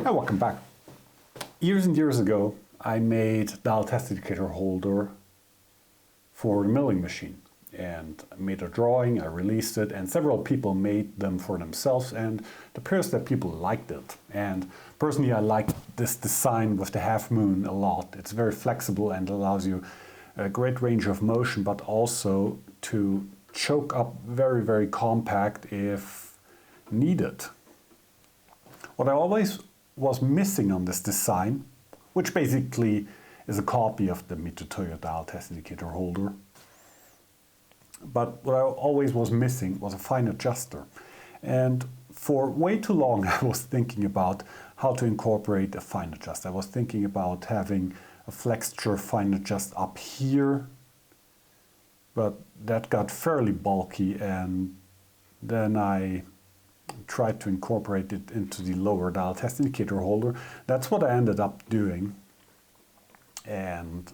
And welcome back. Years and years ago, I made dial test indicator holder for the milling machine. And I made a drawing, I released it, and several people made them for themselves, and it appears that people liked it. And personally, I like this design with the half moon a lot. It's very flexible and allows you a great range of motion, but also to choke up very, very compact if needed. What I always was missing on this design, which basically is a copy of the Mitutoyo dial test indicator holder, but what I always was missing was a fine adjuster. And for way too long I was thinking about how to incorporate a fine adjust. I was thinking about having a flexure fine adjust up here, but that got fairly bulky, and then I tried to incorporate it into the lower dial test indicator holder. That's what I ended up doing, and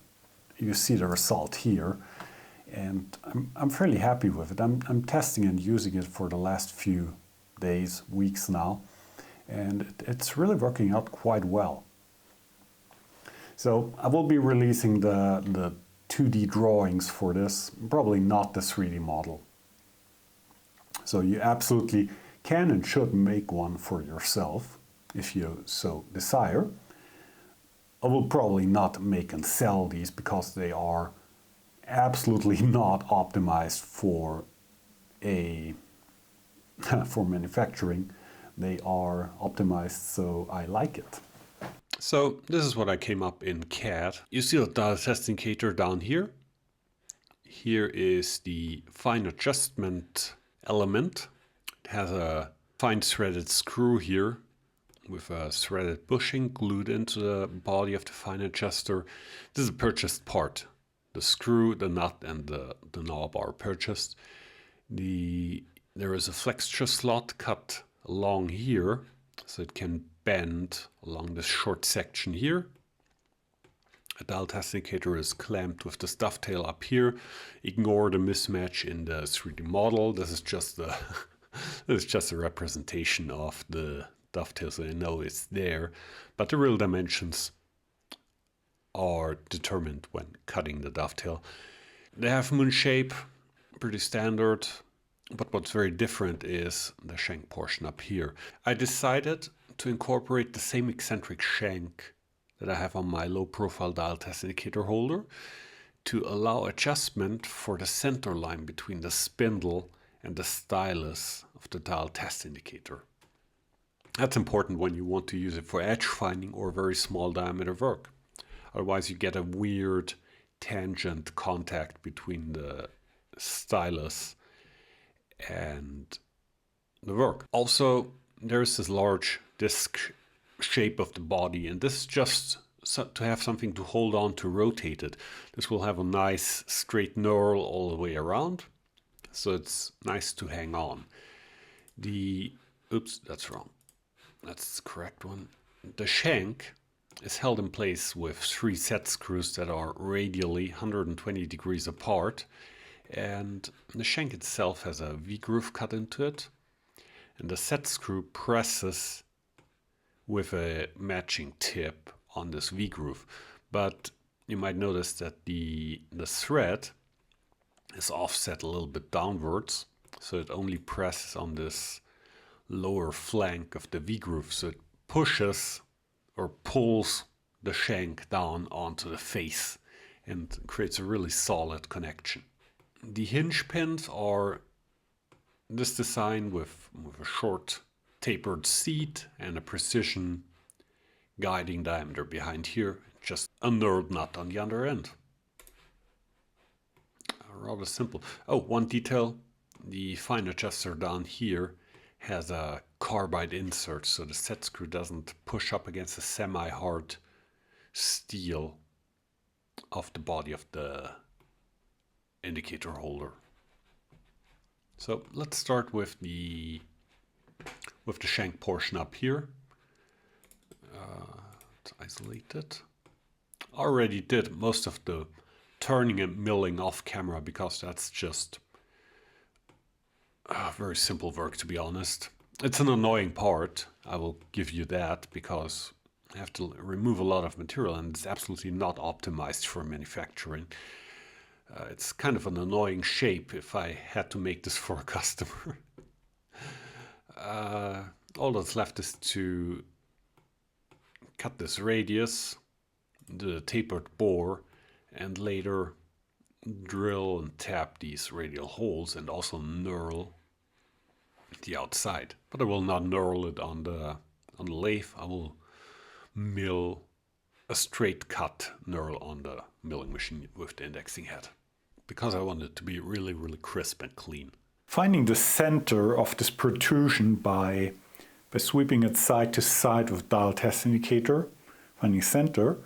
you see the result here. And I'm fairly happy with it. I'm testing and using it for the last few days, weeks now, and it's really working out quite well. So I will be releasing the 2D drawings for this, probably not the 3D model. So you absolutely can and should make one for yourself if you so desire. I will probably not make and sell these because they are absolutely not optimized for for manufacturing. They are optimized so I like it. So this is what I came up in CAD. You see the dial test indicator down here. Here is the fine adjustment element. It has a fine threaded screw here with a threaded bushing glued into the body of the fine adjuster. This is a purchased part. The screw, the nut, and the knob are purchased. There is a flexure slot cut along here, so it can bend along this short section here. A dial test indicator is clamped with this dovetail up here. Ignore the mismatch in the 3D model. This is just a this is just a representation of the dovetail, so I know it's there, but the real dimensions are determined when cutting the dovetail. The half moon shape, pretty standard, but what's very different is the shank portion up here. I decided to incorporate the same eccentric shank that I have on my low profile dial test indicator holder to allow adjustment for the center line between the spindle and the stylus of the dial test indicator. That's important when you want to use it for edge finding or very small diameter work. Otherwise you get a weird tangent contact between the stylus and the work. Also, there's this large disc shape of the body, and this is just to have something to hold on to rotate it. This will have a nice straight knurl all the way around, so it's nice to hang on. Oops, that's wrong. That's the correct one. The shank is held in place with 3 set screws that are radially 120 degrees apart, and the shank itself has a V-groove cut into it, and the set screw presses with a matching tip on this V-groove. But you might notice that the thread is offset a little bit downwards, so it only presses on this lower flank of the V-groove, so it pushes or pulls the shank down onto the face and creates a really solid connection. The hinge pins are this design with a short tapered seat and a precision guiding diameter behind here, just a knurled nut on the other end. Rather simple. Oh, one detail, the fine adjuster down here has a carbide insert, so the set screw doesn't push up against the semi-hard steel of the body of the indicator holder. So let's start with the shank portion up here. Let's isolate it. Already did most of the turning and milling off camera because that's just very simple work, to be honest. It's an annoying part. I will give you that, because I have to remove a lot of material and it's absolutely not optimized for manufacturing. It's kind of an annoying shape if I had to make this for a customer. All that's left is to cut this radius, the tapered bore, and later drill and tap these radial holes and also knurl the outside. But I will not knurl it on the lathe. I will mill a straight cut knurl on the milling machine with the indexing head, because I want it to be really, really crisp and clean. Finding the center of this protrusion by sweeping it side to side with dial test indicator, finding center,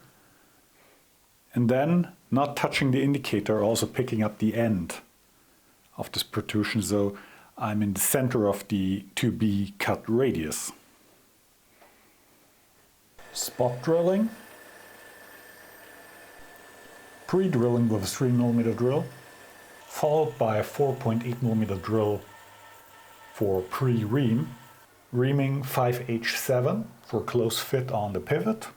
and then not touching the indicator, also picking up the end of this protrusion, so I'm in the center of the to be cut radius. Spot drilling, pre-drilling with a 3mm drill, followed by a 4.8mm drill for pre-ream, reaming 5H7 for close fit on the pivot.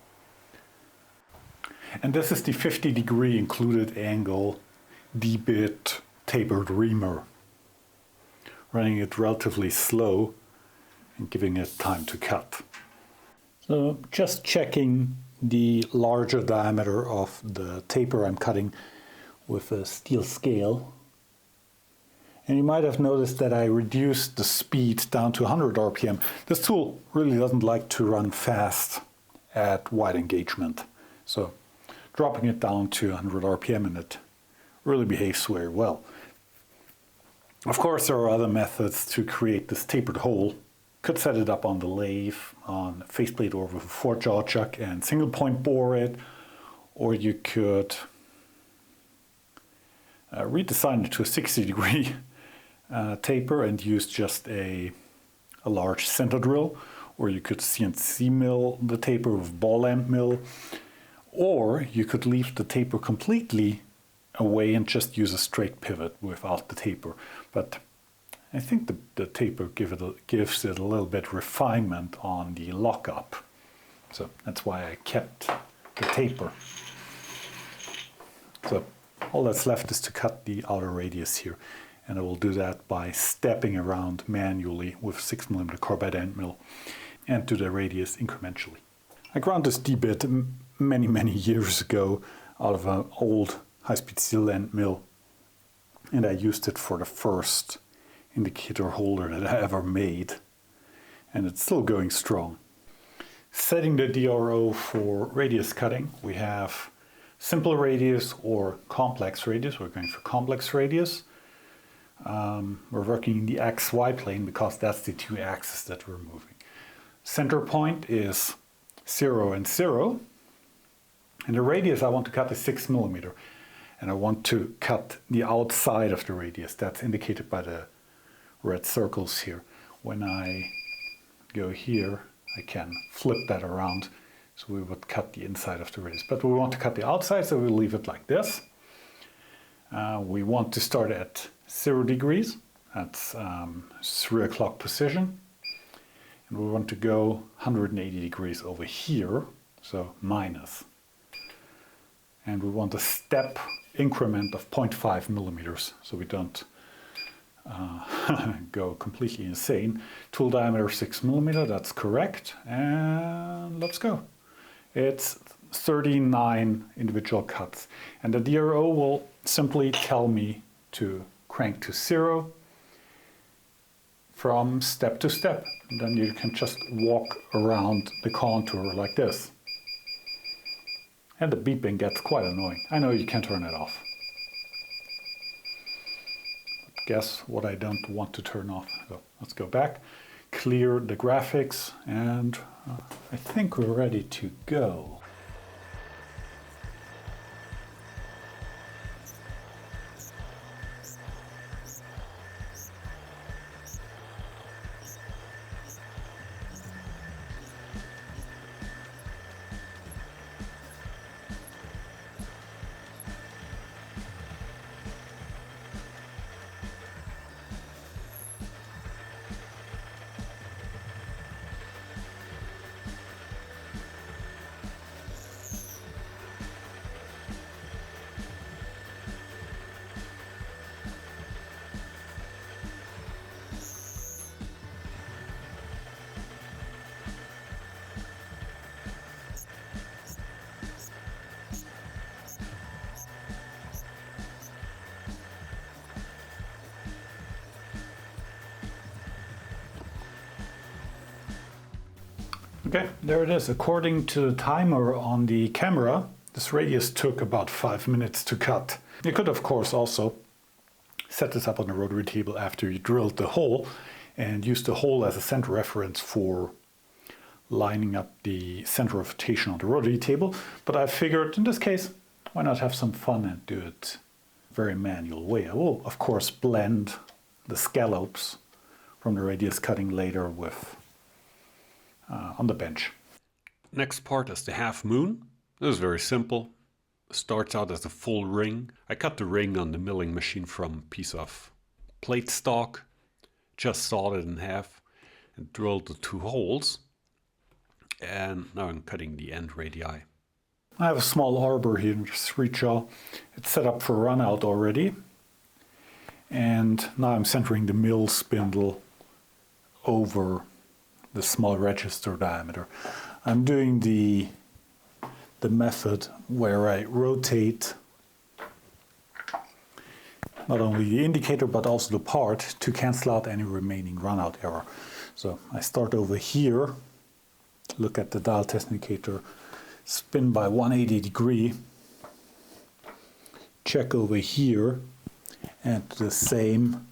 And this is the 50-degree included angle D-bit tapered reamer, running it relatively slow and giving it time to cut. So just checking the larger diameter of the taper I'm cutting with a steel scale. And you might have noticed that I reduced the speed down to 100 RPM. This tool really doesn't like to run fast at wide engagement. So dropping it down to 100 RPM and it really behaves very well. Of course, there are other methods to create this tapered hole. Could set it up on the lathe, on a faceplate, or with a 4-jaw chuck and single point bore it, or you could redesign it to a 60-degree taper and use just a large center drill, or you could CNC mill the taper with ball end mill, or you could leave the taper completely away and just use a straight pivot without the taper. But I think the taper gives it a little bit refinement on the lockup. So that's why I kept the taper. So all that's left is to cut the outer radius here. And I will do that by stepping around manually with 6mm carbide end mill and do the radius incrementally. I ground this D-bit many years ago out of an old high-speed steel end mill. And I used it for the first indicator holder that I ever made, and it's still going strong. Setting the DRO for radius cutting, we have simple radius or complex radius. We're going for complex radius. We're working in the XY plane because that's the two axes that we're moving. Center point is 0 and 0, and the radius I want to cut is 6mm, and I want to cut the outside of the radius. That's indicated by the red circles here. When I go here, I can flip that around, so we would cut the inside of the radius. But we want to cut the outside, so we'll leave it like this. We want to start at 0 degrees, that's 3 o'clock position. And we want to go 180 degrees over here, so minus. And we want a step increment of 0.5mm, so we don't go completely insane. Tool diameter 6mm, that's correct. And let's go. It's 39 individual cuts. And the DRO will simply tell me to crank to 0 from step to step. And then you can just walk around the contour like this. And the beeping gets quite annoying. I know you can turn it off. But guess what I don't want to turn off. So let's go back, clear the graphics, and I think we're ready to go. Okay, there it is. According to the timer on the camera, this radius took about 5 minutes to cut. You could, of course, also set this up on the rotary table after you drilled the hole and use the hole as a center reference for lining up the center of rotation on the rotary table. But I figured in this case, why not have some fun and do it very manual way. I will, of course, blend the scallops from the radius cutting later with on the bench. Next part is the half moon. This is very simple. Starts out as a full ring. I cut the ring on the milling machine from a piece of plate stock, just sawed it in half and drilled the 2 holes. And now I'm cutting the end radii. I have a small arbor here, just reach out. It's set up for run out already. And now I'm centering the mill spindle over the small register diameter. I'm doing the method where I rotate not only the indicator but also the part to cancel out any remaining runout error. So I start over here, look at the dial test indicator, spin by 180 degree, check over here, and the same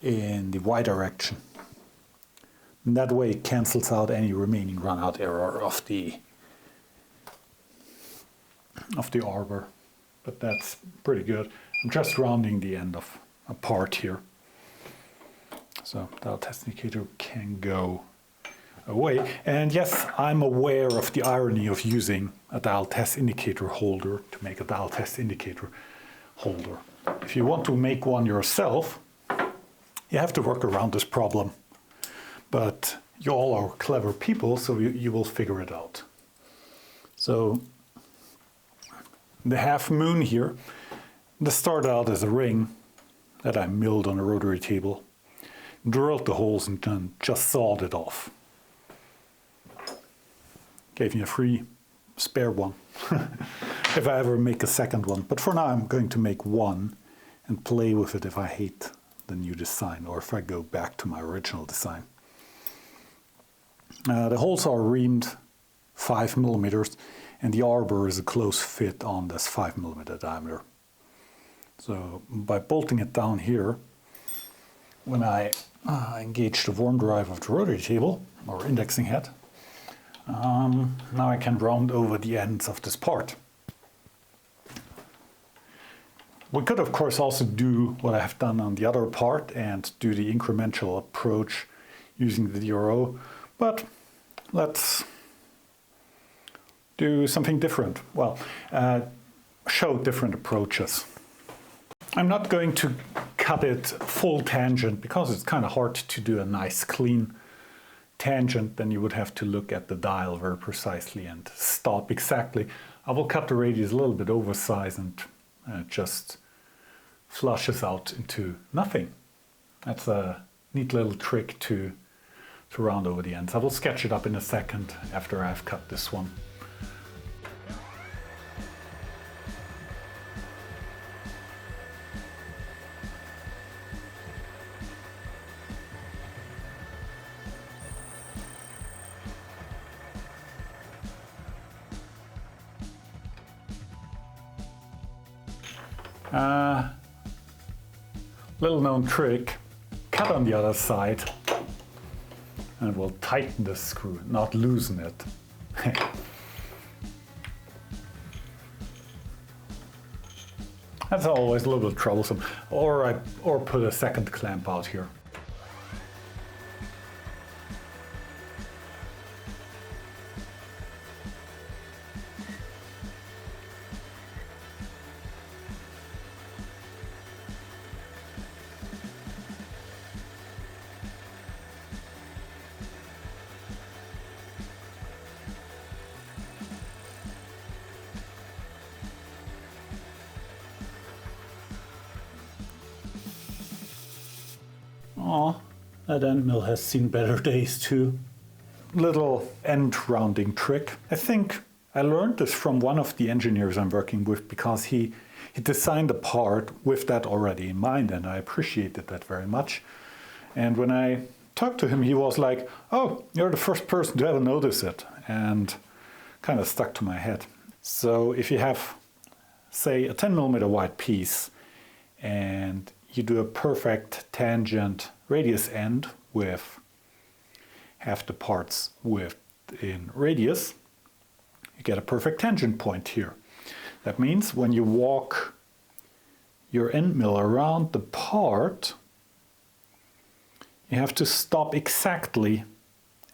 in the Y direction. And that way it cancels out any remaining runout error of the arbor. But that's pretty good. I'm just rounding the end of a part here. So dial test indicator can go away. And yes, I'm aware of the irony of using a dial test indicator holder to make a dial test indicator holder. If you want to make one yourself, you have to work around this problem. But you all are clever people, so you will figure it out. So the half moon here, this started out as a ring that I milled on a rotary table, drilled the holes and then just sawed it off. Gave me a free spare one if I ever make a second one. But for now I'm going to make one and play with it if I hate the new design or if I go back to my original design. The holes are reamed 5 millimeters and the arbor is a close fit on this 5 millimeter diameter. So by bolting it down here, when I engage the worm drive of the rotary table or indexing head, now I can round over the ends of this part. We could of course also do what I have done on the other part and do the incremental approach using the DRO, but let's do something different. Well, show different approaches. I'm not going to cut it full tangent because it's kind of hard to do a nice clean tangent. Then you would have to look at the dial very precisely and stop exactly. I will cut the radius a little bit oversized and just flushes out into nothing. That's a neat little trick to round over the ends. I will sketch it up in a second after I've cut this one. Little known trick, cut on the other side and we'll tighten the screw, not loosen it. That's always a little bit troublesome. Or put a second clamp out here. Oh, that end mill has seen better days too. Little end rounding trick. I think I learned this from one of the engineers I'm working with because he designed a part with that already in mind and I appreciated that very much. And when I talked to him, he was like, "Oh, you're the first person to ever notice it," and kind of stuck to my head. So if you have, say, a 10mm wide piece and you do a perfect tangent radius end with half the parts within radius, you get a perfect tangent point here. That means when you walk your end mill around the part, you have to stop exactly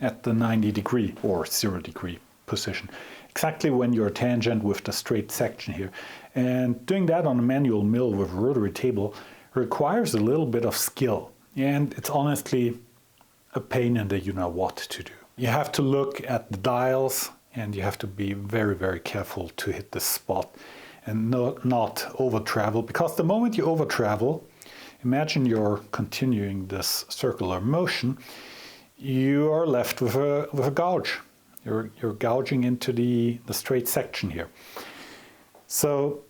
at the 90° or 0° position, exactly when you're tangent with the straight section here. And doing that on a manual mill with a rotary table requires a little bit of skill, and it's honestly a pain in the you-know-what to do. You have to look at the dials, and you have to be very, very careful to hit the spot and not over-travel, because the moment you over-travel, imagine you're continuing this circular motion, you are left with a gouge. You're gouging into the straight section here. So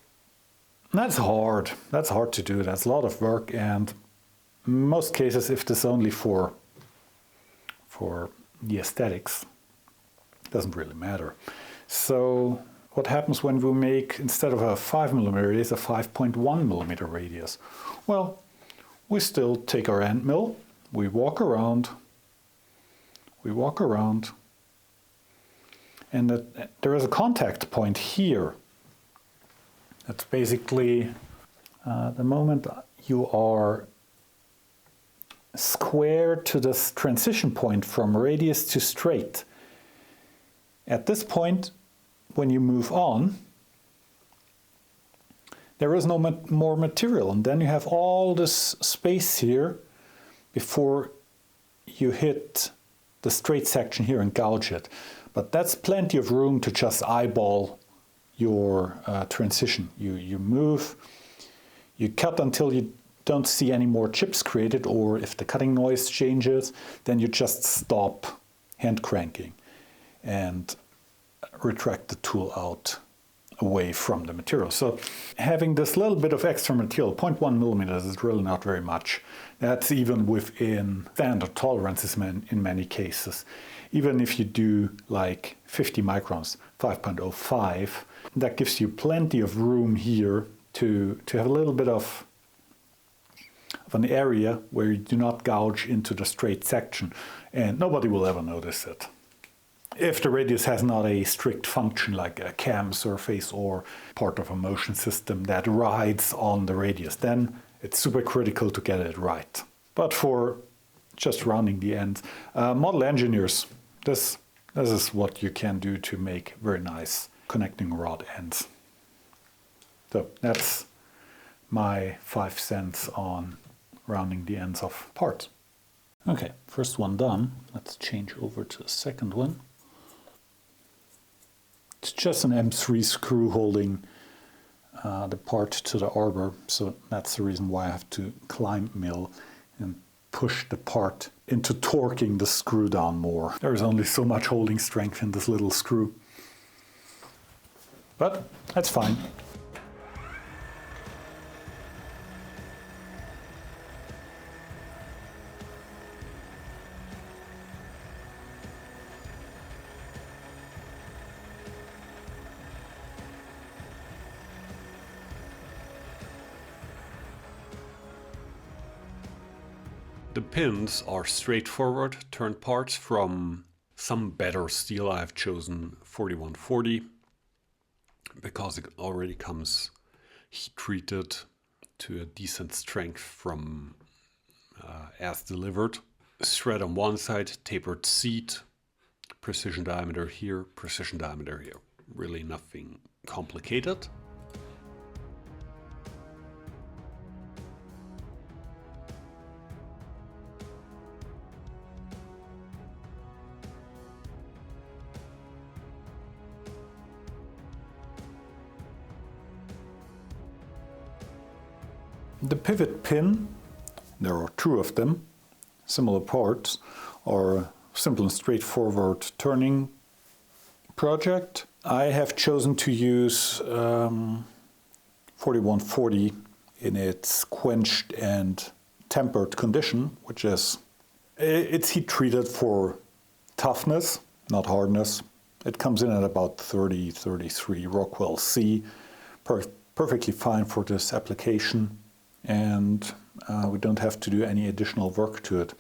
that's hard. That's hard to do. That's a lot of work, and in most cases, if this is only for the aesthetics, it doesn't really matter. So what happens when we make, instead of a 5mm radius, a 5.1mm radius? Well, we still take our end mill, we walk around, and there is a contact point here. That's basically the moment you are square to this transition point from radius to straight. At this point, when you move on, there is no more material, and then you have all this space here before you hit the straight section here and gouge it. But that's plenty of room to just eyeball your transition. You move, you cut until you don't see any more chips created, or if the cutting noise changes, then you just stop hand cranking and retract the tool out away from the material. So having this little bit of extra material, 0.1mm, is really not very much. That's even within standard tolerances in many cases. Even if you do like 50 microns, 5.05, that gives you plenty of room here to have a little bit of an area where you do not gouge into the straight section, and nobody will ever notice it. If the radius has not a strict function like a cam surface or part of a motion system that rides on the radius, then it's super critical to get it right. But for just rounding the ends, model engineers, this is what you can do to make very nice connecting rod ends. So that's my 5 cents on rounding the ends of parts. Okay, first one done. Let's change over to the second one. It's just an M3 screw holding the part to the arbor, so that's the reason why I have to climb mill and push the part into torquing the screw down more. There's only so much holding strength in this little screw. But that's fine. The pins are straightforward turned parts from some better steel. I've chosen 4140 because it already comes heat treated to a decent strength from as delivered. Thread on one side, tapered seat, precision diameter here, precision diameter here. Really nothing complicated. The pivot pin, there are 2 of them, similar parts, are a simple and straightforward turning project. I have chosen to use 4140 in its quenched and tempered condition, which is It's heat treated for toughness, not hardness. It comes in at about 30, 33 Rockwell C. Perfectly fine for this application, and we don't have to do any additional work to it.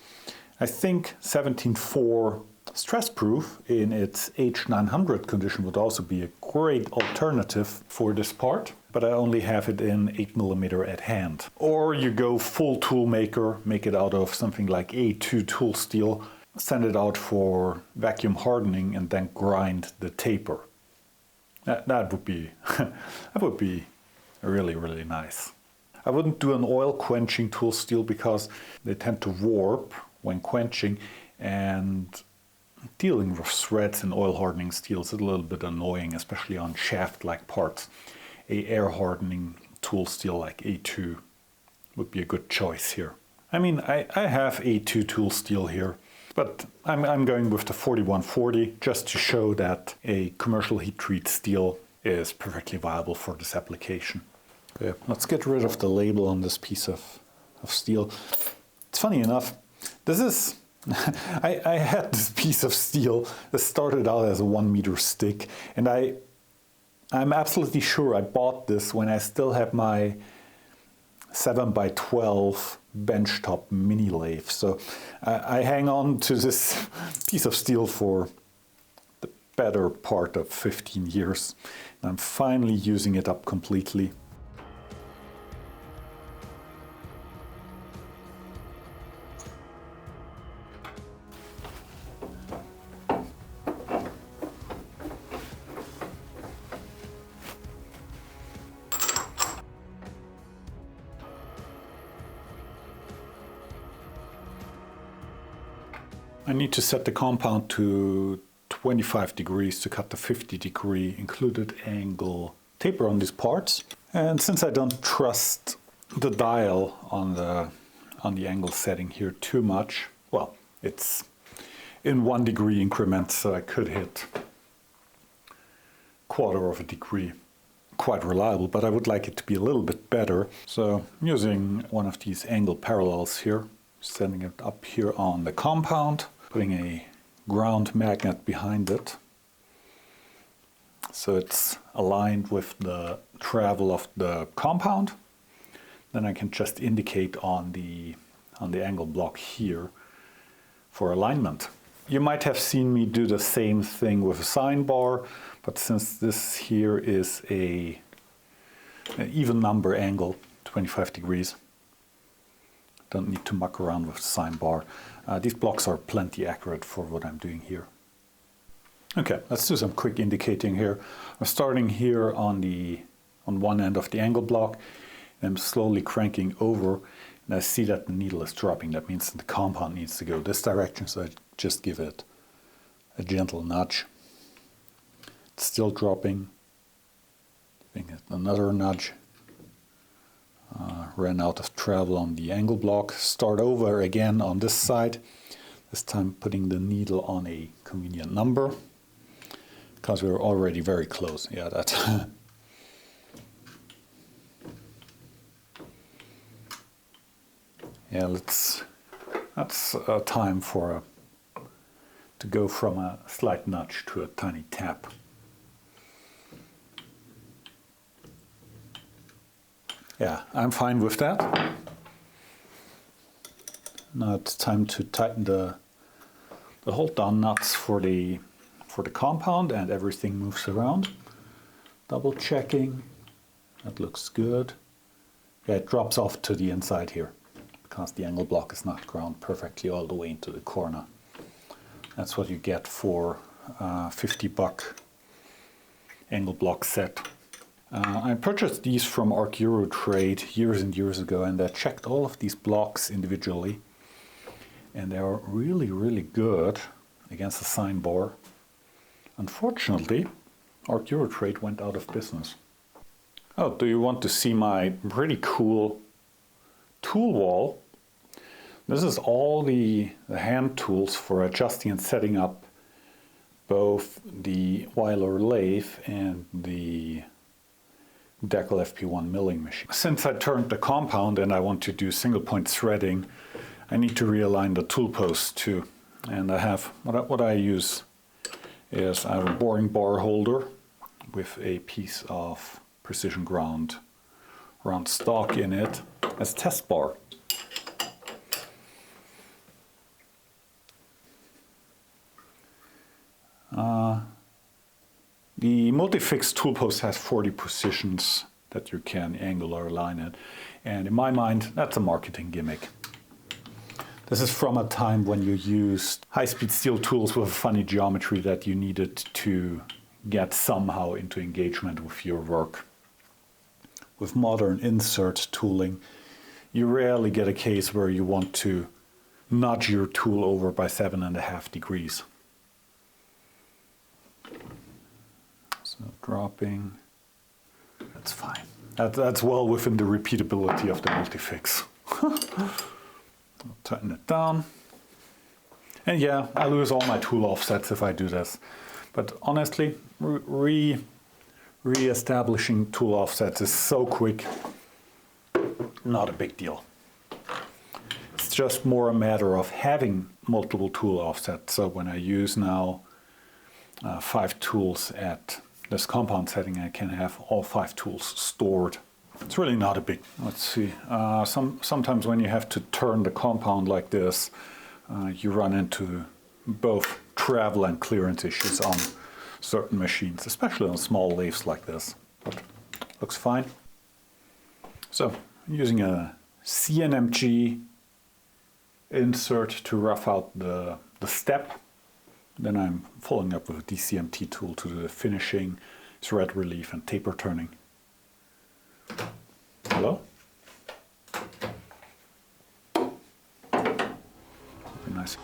I think 17.4 stress proof in its H900 condition would also be a great alternative for this part, but I only have it in 8mm at hand. Or you go full tool maker, make it out of something like A2 tool steel, send it out for vacuum hardening, and then grind the taper. That would be that would be really, really nice. I wouldn't do an oil quenching tool steel because they tend to warp when quenching, and dealing with threads in oil hardening steel is a little bit annoying, especially on shaft-like parts. A air hardening tool steel like A2 would be a good choice here. I mean, I have A2 tool steel here, but I'm going with the 4140 just to show that a commercial heat treat steel is perfectly viable for this application. Okay, let's get rid of the label on this piece of steel. It's funny enough, this is I had this piece of steel that started out as a 1 meter stick, and I'm absolutely sure I bought this when I still had my 7x12 benchtop mini lathe. So I hang on to this piece of steel for the better part of 15 years. And I'm finally using it up completely. I need to set the compound to 25 degrees to cut the 50-degree included angle taper on these parts. And since I don't trust the dial on the angle setting here too much, well, it's in 1 degree increments, so I could hit 1/4 of a degree. Quite reliable, but I would like it to be a little bit better. So I'm using one of these angle parallels here, setting it up here on the compound, putting a ground magnet behind it so it's aligned with the travel of the compound. Then I can just indicate on the angle block here for alignment. You might have seen me do the same thing with a sine bar, but since this here is an even number angle, 25 degrees, don't need to muck around with the sine bar. These blocks are plenty accurate for what I'm doing here. Okay, let's do some quick indicating here. I'm starting here on one end of the angle block, and I'm slowly cranking over, and I see that the needle is dropping. That means the compound needs to go this direction, so I just give it a gentle nudge. It's still dropping. Giving it another nudge. Ran out of travel on the angle block. Start over again on this side. This time putting the needle on a convenient number, because we're already very close. Yeah, that. Yeah, that's time for to go from a slight nudge to a tiny tap. Yeah, I'm fine with that. Now it's time to tighten the hold down nuts for the compound, and everything moves around. Double checking. That looks good. Yeah, it drops off to the inside here because the angle block is not ground perfectly all the way into the corner. That's what you get for $50 angle block set. I purchased these from ArcEurotrade years and years ago, and I checked all of these blocks individually, and they are really, really good against the sine bar. Unfortunately, ArcEurotrade went out of business. Oh, do you want to see my pretty cool tool wall? This is all the hand tools for adjusting and setting up both the Weiler lathe and the Deckel FP1 milling machine. Since I turned the compound and I want to do single point threading, I need to realign the tool post too. And I have, what I use is I have a boring bar holder with a piece of precision ground round stock in it as a test bar. The multi-fix tool post has 40 positions that you can angle or align it. And in my mind, that's a marketing gimmick. This is from a time when you used high-speed steel tools with a funny geometry that you needed to get somehow into engagement with your work. With modern insert tooling, you rarely get a case where you want to nudge your tool over by 7.5 degrees. So dropping, that's fine. That's well within the repeatability of the multi-fix. I'll tighten it down. And yeah, I lose all my tool offsets if I do this. But honestly, re-establishing tool offsets is so quick, not a big deal. It's just more a matter of having multiple tool offsets. So when I use now 5 tools at this compound setting, I can have all 5 tools stored. It's really not a big, let's see, sometimes when you have to turn the compound like this, you run into both travel and clearance issues on certain machines, especially on small lathes like this, but looks fine. So I'm using a CNMG insert to rough out the step. Then I'm following up with a DCMT tool to do the finishing, thread relief, and taper turning. Hello? Be nice.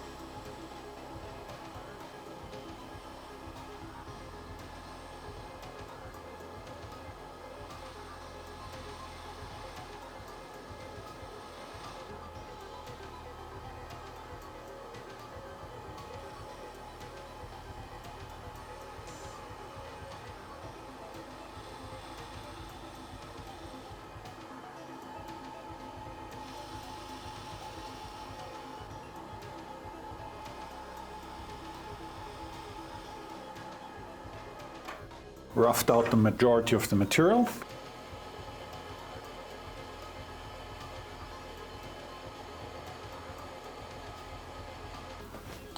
Roughed out the majority of the material.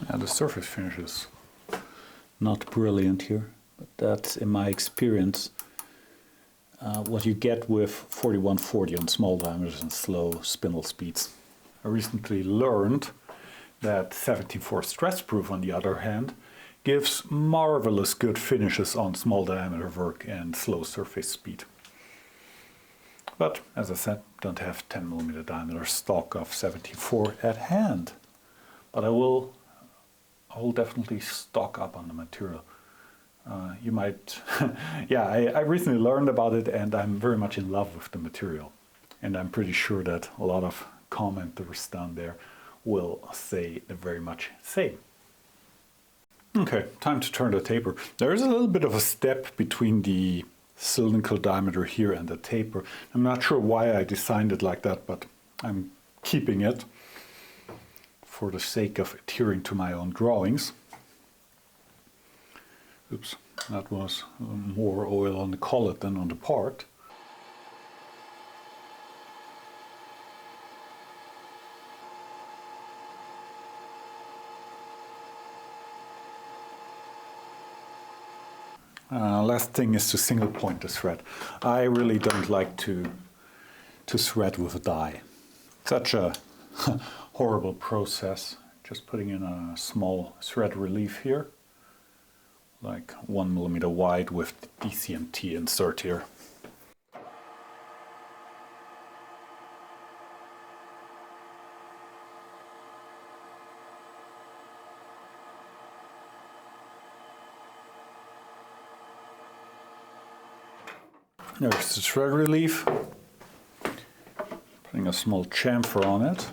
And the surface finish is not brilliant here, but that's, in my experience, what you get with 4140 on small diameters and slow spindle speeds. I recently learned that 74 stress proof, on the other hand, gives marvelous good finishes on small diameter work and slow surface speed. But as I said, don't have 10mm diameter stock of 74 at hand. But I will definitely stock up on the material. You might, yeah, I recently learned about it and I'm very much in love with the material. And I'm pretty sure that a lot of commenters down there will say the very much same. Okay, time to turn the taper. There is a little bit of a step between the cylindrical diameter here and the taper. I'm not sure why I designed it like that, but I'm keeping it for the sake of adhering to my own drawings. Oops, that was more oil on the collet than on the part. Last thing is to single point the thread. I really don't like to thread with a die. Such a horrible process. Just putting in a small thread relief here, like 1mm wide with the DCMT insert here. There's the thread relief, putting a small chamfer on it.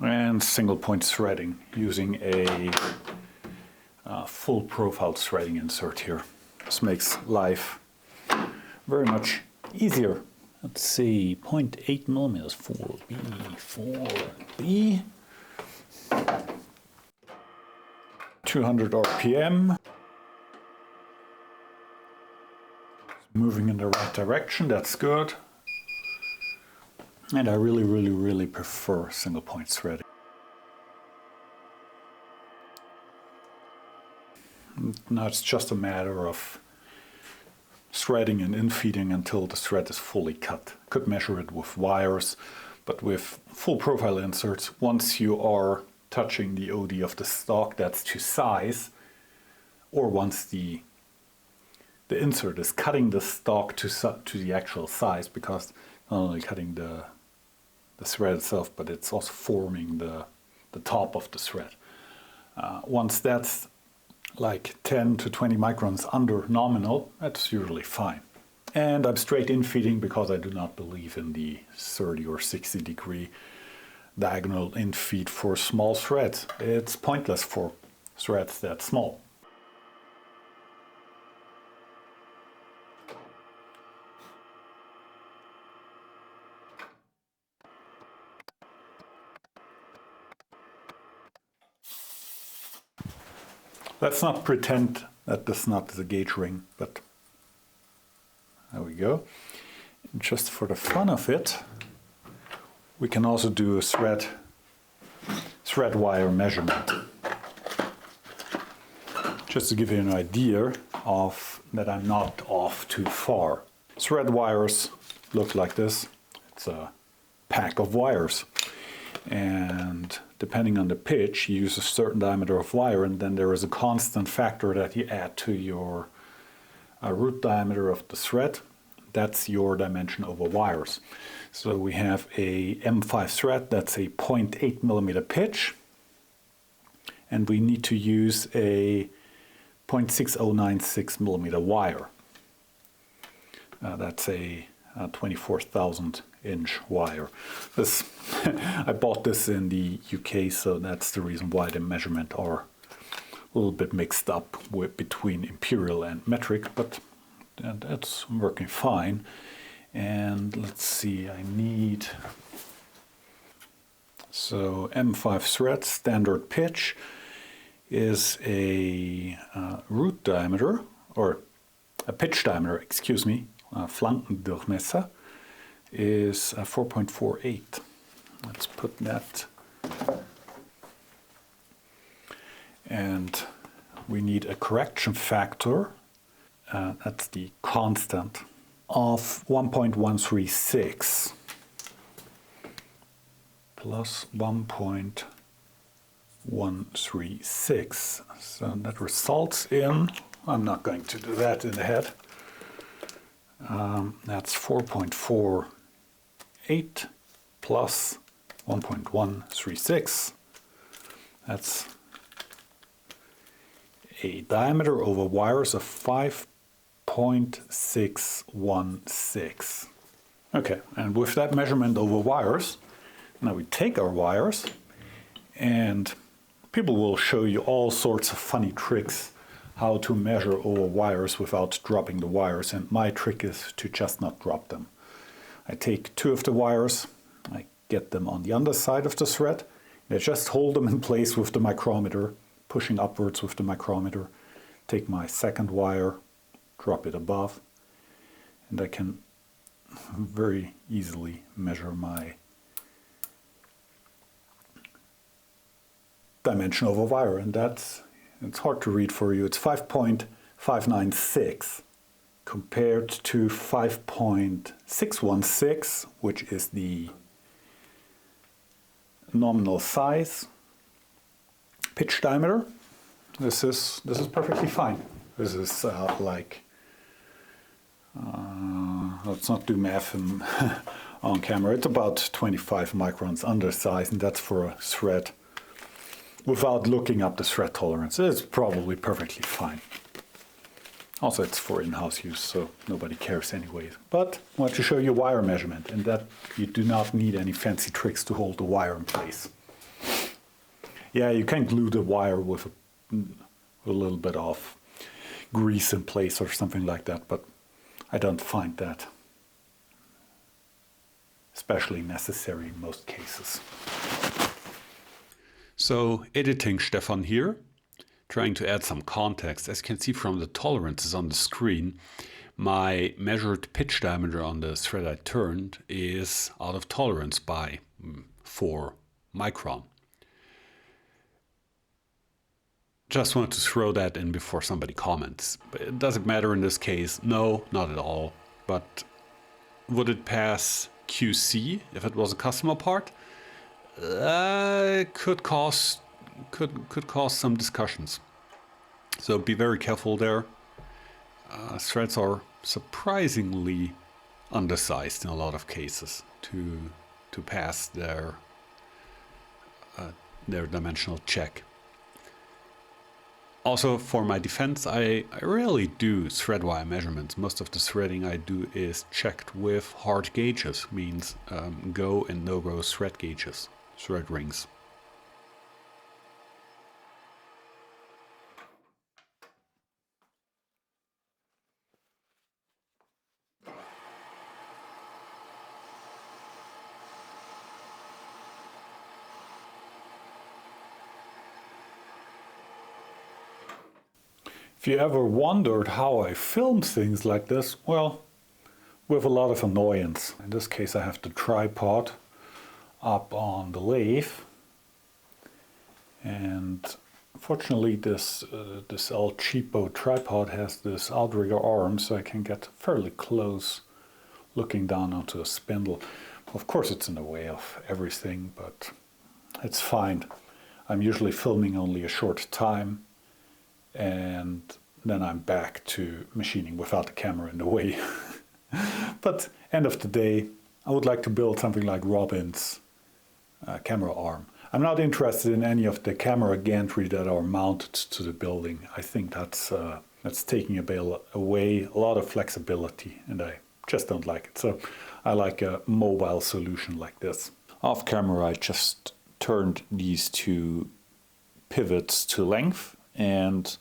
And single point threading using a full profile threading insert here. This makes life very much easier. Let's see, 0.8 millimeters, 4B. 200 RPM. Moving in the right direction, that's good. And I really prefer single point threading. Now it's just a matter of threading and infeeding until the thread is fully cut. Could measure it with wires, but with full profile inserts, once you are touching the OD of the stock, that's to size, or once the insert is cutting the stock to the actual size, because not only cutting the thread itself, but it's also forming the top of the thread. Once that's like 10 to 20 microns under nominal, that's usually fine. And I'm straight infeeding because I do not believe in the 30 or 60 degree diagonal infeed for small threads. It's pointless for threads that small. Let's not pretend that this knot is a gauge ring, but there we go. And just for the fun of it, we can also do a thread wire measurement. Just to give you an idea of that I'm not off too far. Thread wires look like this. It's a pack of wires. And depending on the pitch, you use a certain diameter of wire, and then there is a constant factor that you add to your root diameter of the thread. That's your dimension over wires. So we have a M5 thread, that's a 0.8 millimeter pitch, and we need to use a 0.6096 millimeter wire. That's a 24,000 inch wire. This I bought this in the UK, so that's the reason why the measurements are a little bit mixed up between imperial and metric, but that's working fine. And let's see, I need, so M5 thread, standard pitch is a root diameter, or a pitch diameter, excuse me, Flankendurchmesser is 4.48. Let's put that. And we need a correction factor, that's the constant, of 1.136 plus 1.136. So that results in, I'm not going to do that in the head, that's 4.48 plus 1.136. That's a diameter over wires of 5.616. Okay, and with that measurement over wires, now we take our wires, and people will show you all sorts of funny tricks how to measure over wires without dropping the wires, and my trick is to just not drop them. I take two of the wires, I get them on the underside of the thread, and I just hold them in place with the micrometer, pushing upwards with the micrometer. Take my second wire, drop it above, and I can very easily measure my dimension over wire, and it's hard to read for you. It's 5.596 compared to 5.616, which is the nominal size. Pitch diameter. This is perfectly fine. This is let's not do math on camera. It's about 25 microns undersized, and that's for a thread. Without looking up the thread tolerance, it's probably perfectly fine. Also, it's for in-house use, so nobody cares anyway. But I want to show you wire measurement, and that you do not need any fancy tricks to hold the wire in place. Yeah, you can glue the wire with a little bit of grease in place or something like that, but I don't find that especially necessary in most cases. So editing Stefan here, trying to add some context. As you can see from the tolerances on the screen, my measured pitch diameter on the thread I turned is out of tolerance by 4 micron. Just wanted to throw that in before somebody comments. But does it matter in this case? No, not at all. But would it pass QC if it was a customer part? Could cause some discussions. So be very careful there. Threads are surprisingly undersized in a lot of cases to pass their dimensional check. Also, for my defense, I rarely do thread wire measurements. Most of the threading I do is checked with hard gauges, means go and no-go thread gauges, thread rings. If you ever wondered how I film things like this, well, with a lot of annoyance. In this case I have the tripod up on the lathe, and fortunately this El Cheapo tripod has this outrigger arm, so I can get fairly close looking down onto a spindle. Of course it's in the way of everything, but it's fine. I'm usually filming only a short time, and then I'm back to machining without the camera in the way. But end of the day, I would like to build something like Robin's camera arm. I'm not interested in any of the camera gantry that are mounted to the building. I think that's taking away a lot of flexibility, and I just don't like it. So I like a mobile solution like this. Off camera, I just turned these two pivots to length and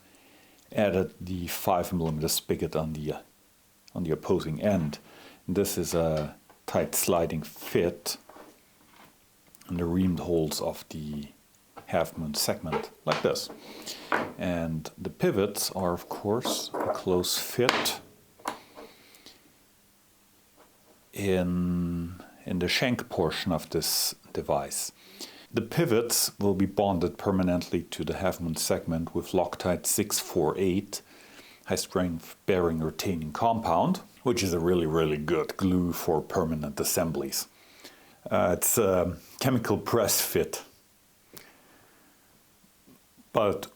added the 5mm spigot on the opposing end. And this is a tight sliding fit on the reamed holes of the half-moon segment, like this. And the pivots are, of course, a close fit in the shank portion of this device. The pivots will be bonded permanently to the half-moon segment with Loctite 648 high-strength bearing retaining compound, which is a really good glue for permanent assemblies. It's a chemical press fit, but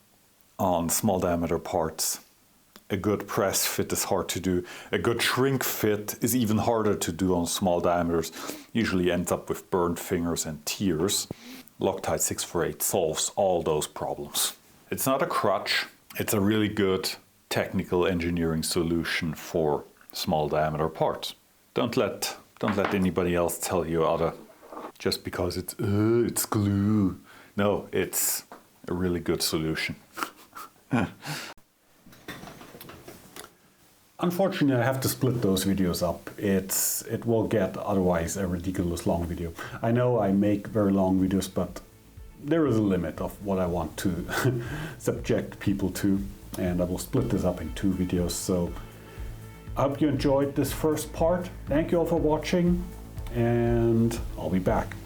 on small diameter parts a good press fit is hard to do. A good shrink fit is even harder to do on small diameters. Usually ends up with burned fingers and tears. Loctite 648 solves all those problems. It's not a crutch, it's a really good technical engineering solution for small diameter parts. Don't let anybody else tell you other just because it's glue. No, it's a really good solution. Unfortunately, I have to split those videos up. It will get otherwise a ridiculous long video. I know I make very long videos, but there is a limit of what I want to subject people to, and I will split this up in 2 videos. So I hope you enjoyed this first part. Thank you all for watching, and I'll be back.